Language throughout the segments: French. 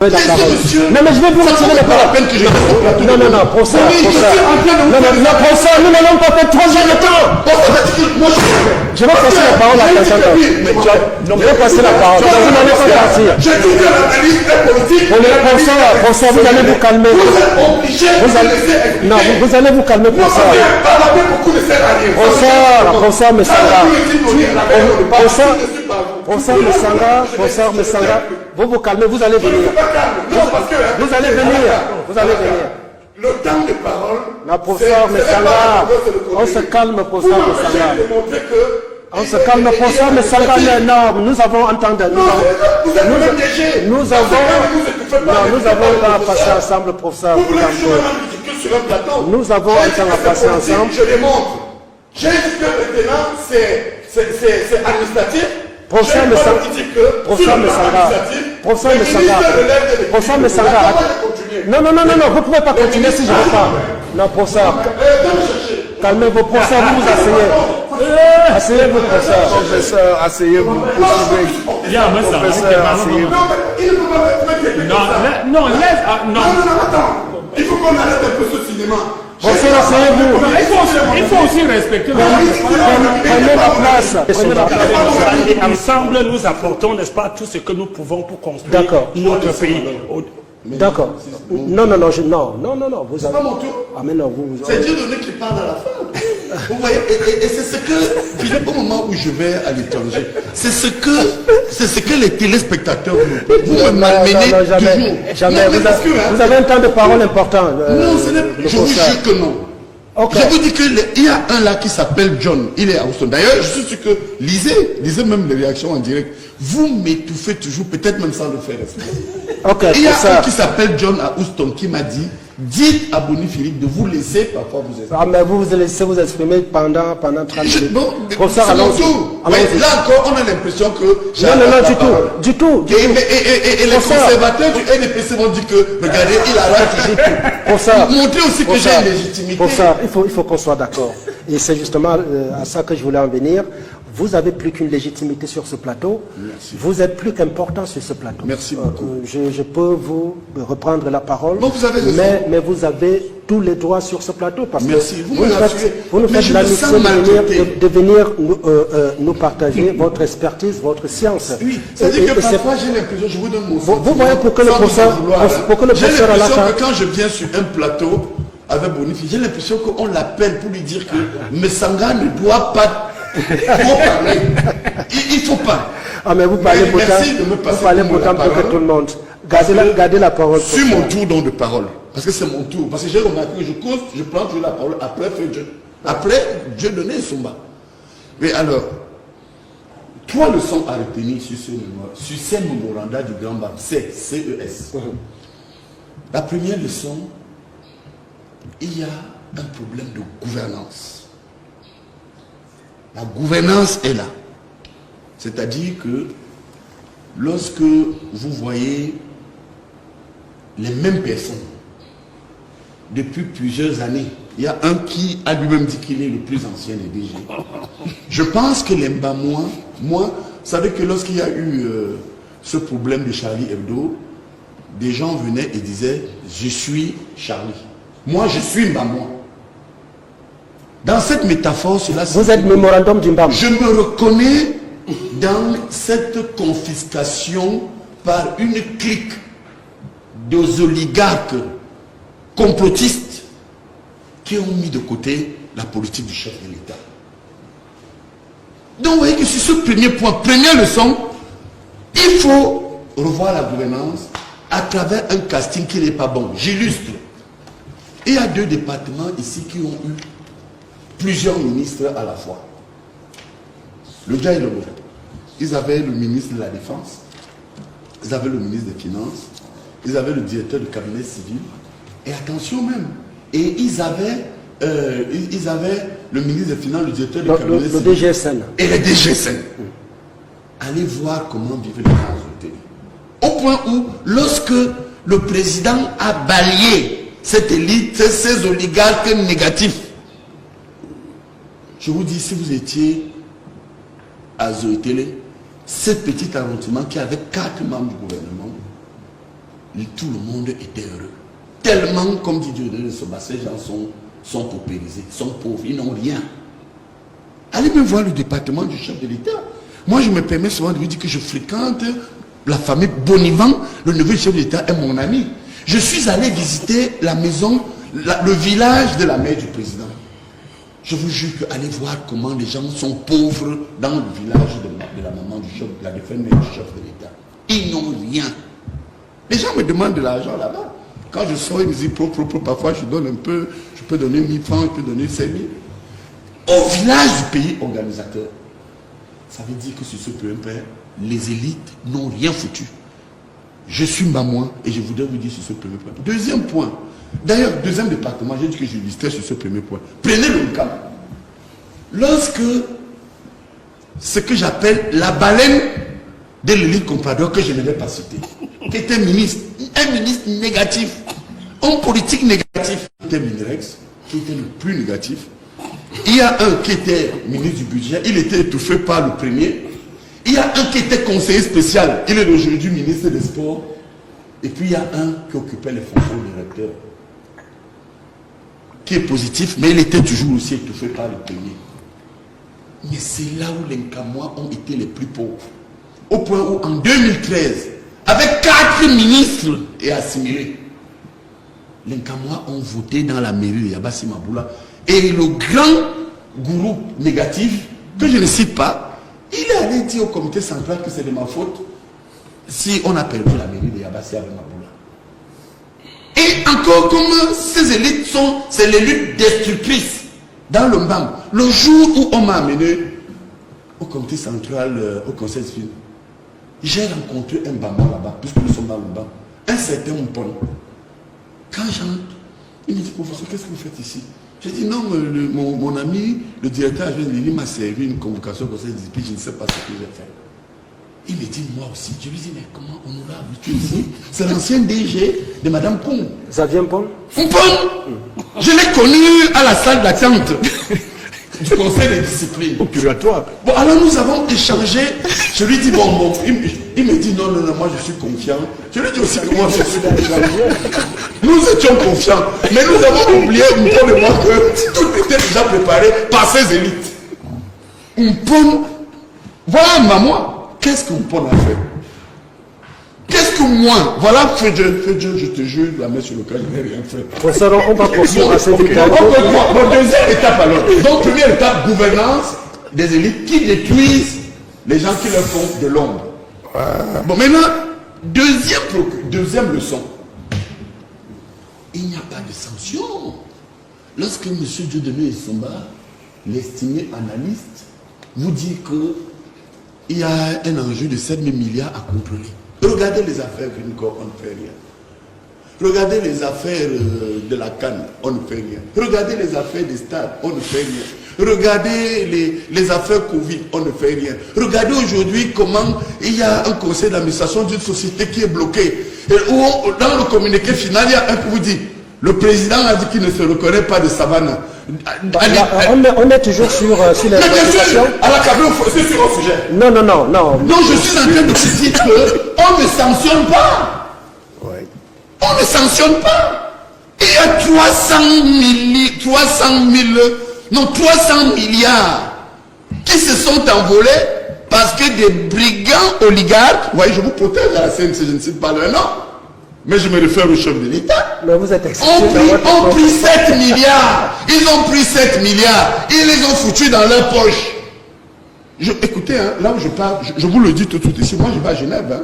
Non, mais je vais vous retirer la parole. Non, non, non, pour ça. Non, non, pour ça, nous n'allons pas faire 3 heures de temps. Je vais passer la parole à quelqu'un d'autre. Je vais passer la parole. Vous n'allez pas partir. Pour ça, vous allez vous calmer. Non, vous allez vous calmer pour ça. Pour ça, mais ça va. Pour ça, vous vous calmez, vous allez venir. Vous allez venir. Le temps de parole. La professeur Messanga, on se calme, professeur Messanga. On se calme, professeur Messanga, non, nous avons entendu. Nous avons passé ensemble, professeur. Nous avons entendu passer ensemble. Je les montre. J'ai dit que maintenant, c'est administratif. Professeur Messanga, non, vous ne pouvez pas continuer si je ne veux pas. Non, professeur, calmez-vous, professeur, vous vous asseyez. Asseyez-vous, professeur. Professeur, asseyez-vous. Bien, professeur, asseyez-vous. Non, attends. Il faut qu'on arrête un peu ce cinéma. Professeur, asseyez-vous. Il faut aussi respecter Prenez la place. Ensemble, nous apportons, n'est-ce pas, tout ce que nous pouvons pour construire notre pays. D'accord. Non, vous avez... C'est pas mon tour. Ah, mais non, vous... C'est Dieu donné qui parle à la fin. Vous voyez, et c'est ce que, Philippe, au moment où je vais à l'étranger, c'est ce que les téléspectateurs vous me malmenez toujours. Jamais. Vous avez un temps de parole important. Non, je vous jure que non. Okay. Je vous dis qu'il y a un là qui s'appelle John, il est à Houston. D'ailleurs, je suis sûr que lisez même les réactions en direct. Vous m'étouffez toujours, peut-être même sans le faire. Okay, il y a un qui s'appelle John à Houston qui m'a dit, dites à Boni Philippe de vous laisser parfois vous exprimer. Ah, mais vous vous laissez vous exprimer pendant 30 minutes. Bon, professeur, allons-y. Là encore, on a l'impression que... Non, du tout. Et les conservateurs du NPC vont dire que, regardez, il a raté. Montrer aussi que j'ai une légitimité. Pour ça, il faut qu'on soit d'accord. Et c'est justement à ça que je voulais en venir. Vous n'avez plus qu'une légitimité sur ce plateau. Merci. Vous êtes plus qu'important sur ce plateau. Merci beaucoup. Je peux vous reprendre la parole. Bon, vous avez raison. Mais vous avez tous les droits sur ce plateau. Parce merci. Que vous nous faites la mission de venir nous partager votre expertise, votre science. Oui, c'est-à-dire que parfois j'ai l'impression, je vous donne mon sentiment. Vous voyez pour que le professeur a la fin. Quand je viens sur un plateau avec Bonifi, j'ai l'impression qu'on l'appelle pour lui dire que Messanga ne doit pas... Il faut pas. Ah, mais vous parlez pourtant pour que tout le monde. Gardez la parole. Sur mon tour donc de parole. Parce que c'est mon tour. Parce que j'ai remarqué que je cause, je prends toujours la parole après Dieu. Après Dieu donné Somba. Mais alors, 3 leçons à retenir sur ces mémoranda du Grand Bam. CES. La première leçon, il y a un problème de gouvernance. La gouvernance est là. C'est-à-dire que lorsque vous voyez les mêmes personnes depuis plusieurs années, il y a un qui a lui-même dit qu'il est le plus ancien des DG. Je pense que les Mbamois, moi, vous savez que lorsqu'il y a eu ce problème de Charlie Hebdo, des gens venaient et disaient « Je suis Charlie ». Moi, je suis Mbamois. Dans cette métaphore, vous êtes mémorandum du Mbam. Je me reconnais dans cette confiscation par une clique des oligarques complotistes qui ont mis de côté la politique du chef de l'État. Donc vous voyez que sur ce premier point, première leçon, il faut revoir la gouvernance à travers un casting qui n'est pas bon. J'illustre. Il y a 2 départements ici qui ont eu plusieurs ministres à la fois. Le gars et le mauvais. Ils avaient le ministre de la Défense, ils avaient le ministre des Finances, ils avaient le directeur du cabinet civil, et attention même, et ils avaient le ministre des Finances, le directeur du cabinet civil. Le DGSN. Et le DGSN. Allez voir comment vivent les gens. Au point où, lorsque le président a balayé cette élite, ces oligarques négatifs, je vous dis, si vous étiez à Zoé Télé, ce petit arrondissement qui avait 4 membres du gouvernement, tout le monde était heureux. Tellement, comme dit Dieu de Soba, ces gens sont paupérisés, sont pauvres, ils n'ont rien. Allez me voir le département du chef de l'État. Moi, je me permets souvent de lui dire que je fréquente la famille Bonivant, le neveu du chef de l'État est mon ami. Je suis allé visiter la maison, le village de la mère du président. Je vous jure que allez voir comment les gens sont pauvres dans le village de la maman du chef, de la défunte mère du chef de l'État. Ils n'ont rien. Les gens me demandent de l'argent là-bas. Quand je sors, ils me disent parfois je donne un peu, je peux donner 1000 francs, je peux donner 5000. Au village du pays organisateur, ça veut dire que sur ce point, les élites n'ont rien foutu. Je suis Mamois et je voudrais vous dire sur ce premier point. Deuxième point, d'ailleurs, deuxième département, j'ai dit que je listais sur ce premier point. Prenez le cas. Lorsque ce que j'appelle la baleine de l'élite comprador, que je ne vais pas citer, qui était un ministre négatif, homme politique négatif, qui était Minerex, qui était le plus négatif. Il y a un qui était ministre du budget, il était étouffé par le premier. Il y a un qui était conseiller spécial, il est aujourd'hui ministre des Sports. Et puis il y a un qui occupait les fonctions de directeur, qui est positif, mais il était toujours aussi étouffé par le premier. Mais c'est là où les Nkamois ont été les plus pauvres. Au point où en 2013, avec 4 ministres et assimilés, les Nkamois ont voté dans la mairie de Yabassi Maboula. Et le grand gourou négatif, que je ne cite pas, il est allé dire au comité central que c'est de ma faute si on a perdu la mairie de Yabassi avec Maboula. Et encore comme ces élites c'est les luttes destructrices dans le Mbam. Le jour où on m'a amené au comité central, au conseil de ville, j'ai rencontré un Bama là-bas, puisque nous sommes dans le Mbam, un certain Mpon. Quand j'entre, il me dit, professeur, qu'est-ce que vous faites ici? J'ai dit, non, mon ami, le directeur il m'a servi une convocation au conseil de discipline, je ne sais pas ce que j'ai fait. Il me dit, moi aussi. Je lui dis, mais comment honorable, tu es ici? C'est l'ancien DG de Madame Pong. Ça vient Pong? Pong. Je l'ai connu à la salle d'attente du conseil de discipline. Au curatoire. Bon, alors nous avons échangé. Je lui dis, bon, il me dit, non, moi je suis confiant. Je lui dis aussi que moi je suis confiant. Nous étions confiants. Mais nous avons oublié, Mpon et moi, que tout était déjà préparé par ces élites. Mpon, voilà maman. Qu'est-ce que Mpon a fait? Qu'est-ce que moi? Voilà, fais Dieu, je te jure, la main sur le cœur, je n'ai rien fait. Professeur, on va poursuivre à cette étape. Bon, deuxième étape alors. Donc, première étape, gouvernance des élites qui détruisent les gens qui leur font de l'ombre. Bon, maintenant, deuxième leçon. Il n'y a pas de sanction. Lorsque M. Dieudonné Essomba, l'estimé analyste, vous dit que il y a un enjeu de 7 000 milliards à contrôler. Regardez les affaires Greencore, on ne fait rien. Regardez les affaires de la Cannes, on ne fait rien. Regardez les affaires des stades, on ne fait rien. Regardez les affaires Covid, on ne fait rien. Regardez aujourd'hui comment il y a un conseil d'administration d'une société qui est bloqué. Et où, dans le communiqué final, il y a un qui vous dit, le président a dit qu'il ne se reconnaît pas de Savannah. On est toujours sur les organisations. C'est sur un sujet. Non. Non, je suis en train de te dire qu'on ne sanctionne pas. Ouais. On ne sanctionne pas. Il y a 300 milliards qui se sont envolés parce que des brigands oligarques, voyez, je vous protège à la CNC, je ne cite pas leur nom, mais je me réfère au chef de l'État. Mais vous êtes ont pris 7 milliards. Ils ont pris 7 milliards. Ils les ont foutus dans leur poche. Écoutez, hein, là où je parle, je vous le dis tout de suite ici, moi je vais à Genève. Hein.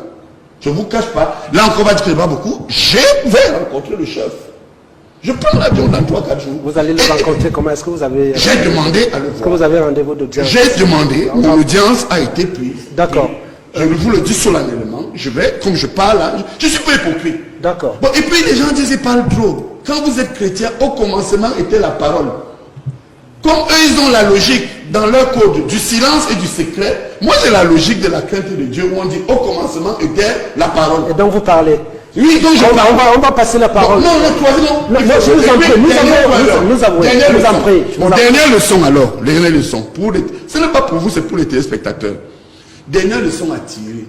Je ne vous cache pas. Là encore, on va dire que je ne vais pas beaucoup. Je vais rencontrer le chef. Je prends l'avion dans 3-4 jours. Vous allez le rencontrer. Comment est-ce que vous avez... J'ai demandé à le voir. Est-ce que vous avez rendez-vous d'audience? J'ai demandé. Mon audience a été prise. D'accord. Je vous le dis solennellement. Je vais, comme je parle là, je suis pas hypocrite. D'accord. Bon, et puis les gens disent, ils parlent trop. Quand vous êtes chrétien, au commencement était la parole. Comme eux, ils ont la logique dans leur code du silence et du secret. Moi, j'ai la logique de la crainte de Dieu où on dit, au commencement était la parole. Et donc vous parlez? Oui, donc je parle. On va passer la parole. Non, je vous en prie. Nous en prie. Dernière leçon alors. Dernière leçon. Ce n'est pas pour vous, c'est pour les téléspectateurs. Dernière leçon à tirer.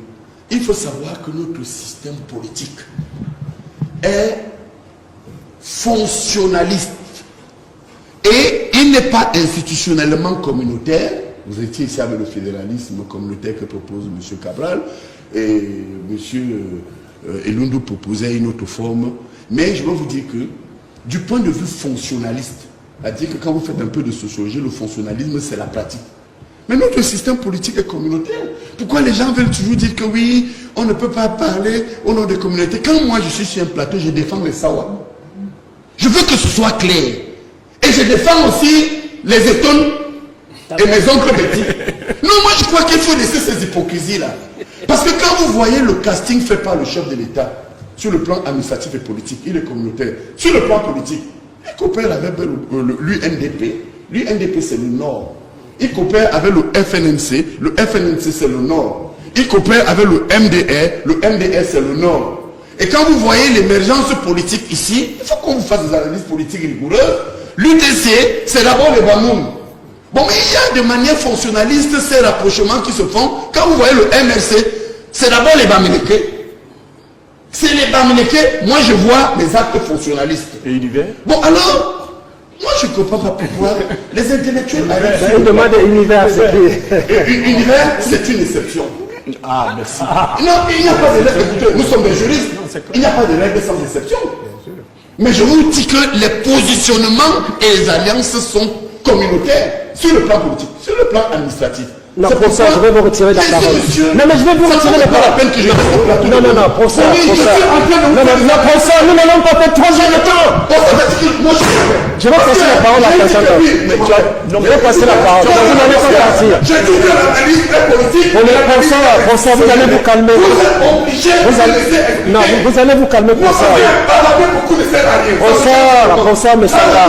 Il faut savoir que notre système politique est fonctionnaliste. Et il n'est pas institutionnellement communautaire. Vous étiez ici avec le fédéralisme communautaire que propose M. Cabral. Et M. Elundu proposait une autre forme. Mais je vais vous dire que, du point de vue fonctionnaliste, c'est-à-dire que quand vous faites un peu de sociologie, le fonctionnalisme, c'est la pratique. Mais notre système politique est communautaire. Pourquoi les gens veulent toujours dire que oui, on ne peut pas parler au nom des communautés? Quand moi je suis sur un plateau, je défends les Sawa. Je veux que ce soit clair. Et je défends aussi les étonnes et mes oncles Betty. Non, moi je crois qu'il faut laisser ces hypocrisies-là. Parce que quand vous voyez le casting fait par le chef de l'État, sur le plan administratif et politique, il est communautaire. Sur le plan politique, il coopère avec l'UNDP. L'UNDP c'est le Nord. Il coopère avec le FNNC. Le FNNC c'est le Nord. Il coopère avec le MDR. Le MDR c'est le Nord. Et quand vous voyez l'émergence politique ici, il faut qu'on vous fasse des analyses politiques rigoureuses. L'UDC, c'est d'abord les Bamoun. Bon, mais il y a de manière fonctionnaliste ces rapprochements qui se font. Quand vous voyez le MRC, c'est d'abord les Bamileke. C'est les Bamileke, moi je vois les actes fonctionnalistes. Et univers? Bon alors, moi je ne comprends pas pourquoi les intellectuels arrivent. On demande univers, c'est qui? Univers, c'est une exception. Ah, merci. Non, il n'y a pas de règle. Écoutez, nous sommes des juristes. Il n'y a pas de règle sans exception. Mais je vous dis que les positionnements et les alliances sont communautaires sur le plan politique, sur le plan administratif. Non, pour ça, je vais vous retirer la parole. Non, mais je vais vous retirer la parole. Non, non, non, pour ça, pour ça. Non, non, non, pour ça, nous n'allons pas faire 3 ans de temps. Je vais passer la parole à quelqu'un d'autre. Je vais passer la parole. Vous n'allez pas partir. J'ai dit que l'analyse est politique. Pour ça, vous allez vous calmer. Vous êtes obligé de laisser expliquer. Non, vous allez vous calmer pour ça. Pour ça, mais ça va.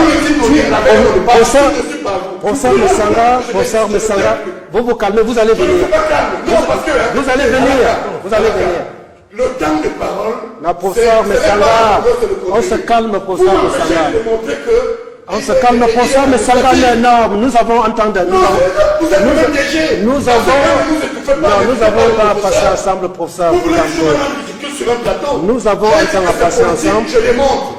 Pour ça, mais ça va. Vous vous calmez, vous allez venir. Vous allez venir. Vous allez venir. Le temps de parole. Non, pour ça, mais ça va. On se calme pour ça, mais ça va. On se calme pour ça, mais ça va. Non, nous avons entendu. Nous avons pas passé ensemble pour ça. Nous avons un temps à passer ensemble. Je démontre.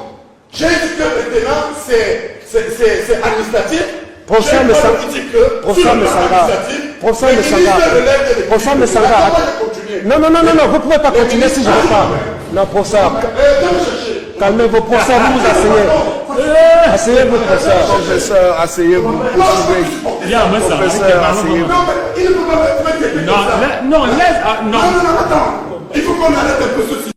J'ai dit que maintenant, c'est administratif. Pour ça, mais ça va. Pour ça, mais ça va. Non, non, non, non, non, vous ne pouvez pas continuer si je ne veux pas. Non, pour ça. Calmez-vous, pour ça, vous asseyez. Asseyez-vous pour ça. Professeur, asseyez-vous. Bien, mais ça. Professeur, asseyez-vous. Non, non, laisse. Non. Non, attends. Il faut qu'on arrête un peu ceci.